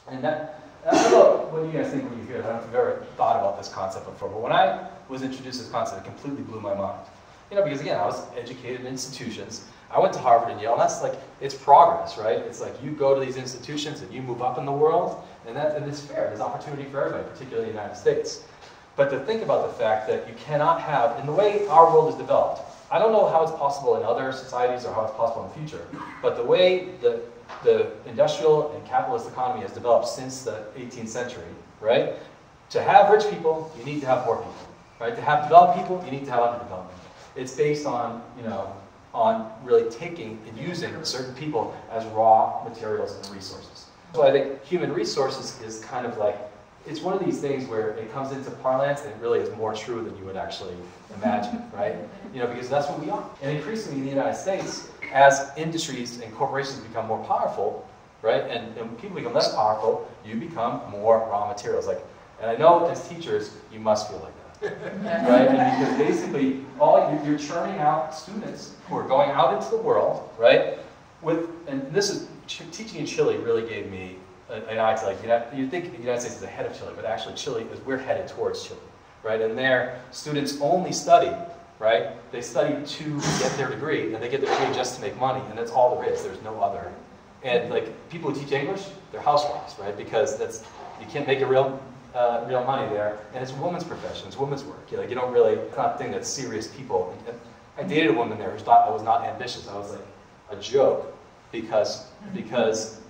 And I don't know what you guys think when you hear it. I don't know if you've ever thought about this concept before, but when I was introduced to this concept, it completely blew my mind. Because again, I was educated in institutions. I went to Harvard and Yale, and that's like, it's progress, right? It's like you go to these institutions and you move up in the world, and it's fair. There's opportunity for everybody, particularly in the United States. But to think about the fact that you cannot have, in the way our world is developed, I don't know how it's possible in other societies or how it's possible in the future, but the way the industrial and capitalist economy has developed since the 18th century, right? To have rich people, you need to have poor people, right? To have developed people, you need to have underdeveloped people. It's based on, on really taking and using certain people as raw materials and resources. So I think human resources is kind of like, it's one of these things where it comes into parlance and it really is more true than you would actually imagine, right? Because that's what we are. And increasingly in the United States, as industries and corporations become more powerful, right, and people become less powerful, you become more raw materials. And I know as teachers, you must feel like that, right? And because basically, you're churning out students who are going out into the world, right? And this is, teaching in Chile really gave me an eye to, you think the United States is ahead of Chile, but actually Chile we're headed towards Chile, right? And there, students only study, right? They study to get their degree, and they get their degree just to make money, and that's all there is. There's no other. And people who teach English, they're housewives, right? Because you can't make a real money there, and it's a woman's profession, it's women's work. You don't really, it's not a thing that's serious people. And I dated a woman there who thought I was not ambitious. I was like a joke because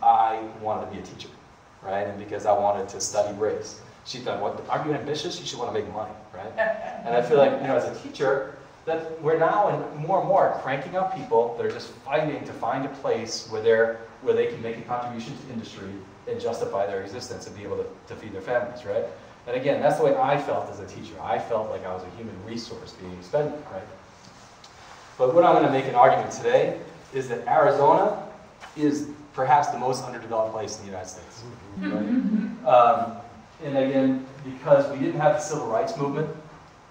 I wanted to be a teacher, right? And because I wanted to study race. She thought, "What? Aren't you ambitious? You should want to make money, right?" And I feel like, as a teacher, that we're now more and more cranking out people that are just fighting to find a place where they can make a contribution to industry and justify their existence and be able to feed their families, right? And again, that's the way I felt as a teacher. I felt like I was a human resource being expended, right? But what I'm going to make an argument today is that Arizona is perhaps the most underdeveloped place in the United States, right? And again, because we didn't have the civil rights movement,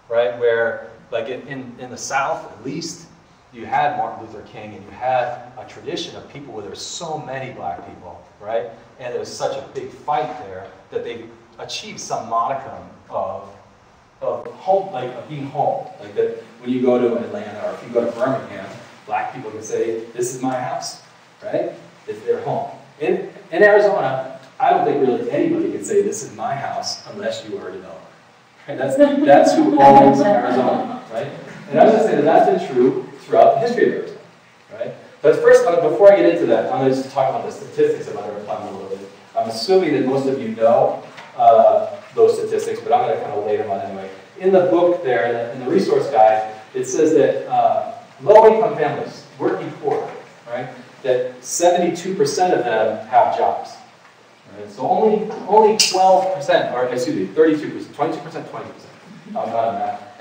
right, where, in the South, at least, you had Martin Luther King, and you had a tradition of people where there were so many black people, right? And there was such a big fight there that they achieved some modicum of home, of being home. That when you go to Atlanta or if you go to Birmingham, black people can say, "This is my house," right? It's their home. In Arizona, I don't think really anybody can say, "This is my house," unless you are a developer. Right? That's who owns Arizona, right? And I was going to say that's been true throughout the history of Arizona, right? But first, before I get into that, I'm going to just talk about the statistics of underemployment a little bit. I'm assuming that most of you know those statistics, but I'm going to kind of lay them on anyway. In the book there, in the resource guide, it says that low-income families, working poor, right, that 72% of them have jobs. Right? So only 12%, or excuse me, 32%, 22%, 20%. I'm not on that.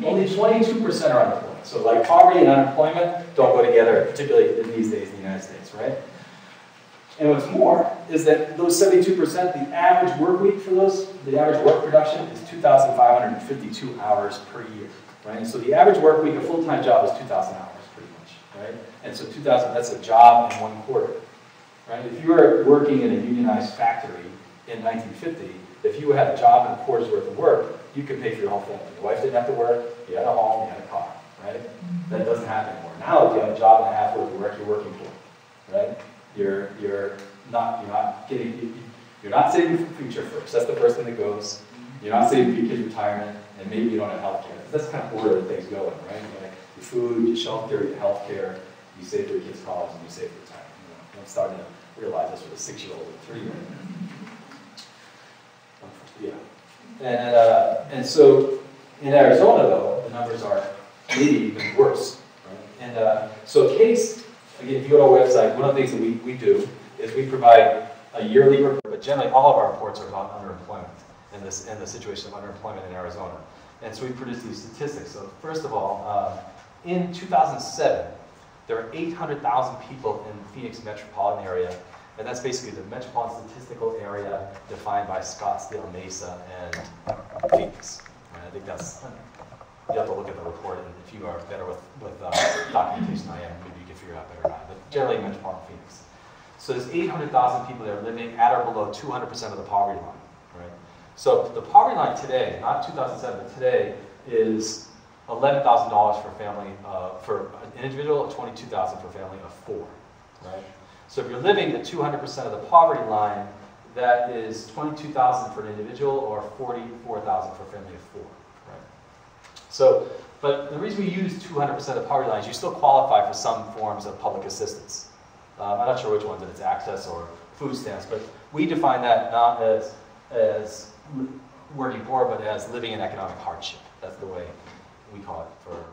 Only 22% are unemployed. So poverty and unemployment don't go together, particularly in these days in the United States, right? And what's more is that those 72%, the average work week for those, the average work production is 2,552 hours per year, right? And so the average work week, a full-time job is 2,000 hours, pretty much, right? And so 2,000, that's a job in 1 quarter, right? If you were working in a unionized factory in 1950, if you had a job and a quarter's worth of work, you could pay for your whole family. Your wife didn't have to work, you had a home, you had a car, right? That doesn't happen anymore. Now, if you have a job and a half worth of work, you're working for, right? You're not saving for the future first. That's the first thing that goes. You're not saving for your kids' retirement, and maybe you don't have health care. That's the kind of order that things go in, right? Your food, your shelter, your health care, you save for your kids' college, and you save for retirement. I'm starting to realize this with a 6-year-old and a 3-year-old. Yeah. And so in Arizona, though, the numbers are maybe even worse. Right? And so case, again, if you go to our website, one of the things that we do is we provide a yearly report, but generally all of our reports are about underemployment and the situation of underemployment in Arizona. And so we produce these statistics. So first of all, in 2007, there were 800,000 people in the Phoenix metropolitan area, and that's basically the metropolitan statistical area defined by Scottsdale, Mesa, and Phoenix. And I think that's, you have to look at the report, and if you are better with documentation than I am, maybe you can figure it out better or not. But generally, metropolitan Phoenix. So there's 800,000 people that are living at or below 200% of the poverty line, right? So the poverty line today, not 2007, but today, is $11,000 for a family, for an individual, $22,000 for a family of 4, right? So if you're living at 200% of the poverty line, that is $22,000 for an individual or $44,000 for a family of 4, right? So, but the reason we use 200% of the poverty line is you still qualify for some forms of public assistance. I'm not sure which ones, if it's access or food stamps, but we define that not as working poor, but as living in economic hardship. That's the way we call it for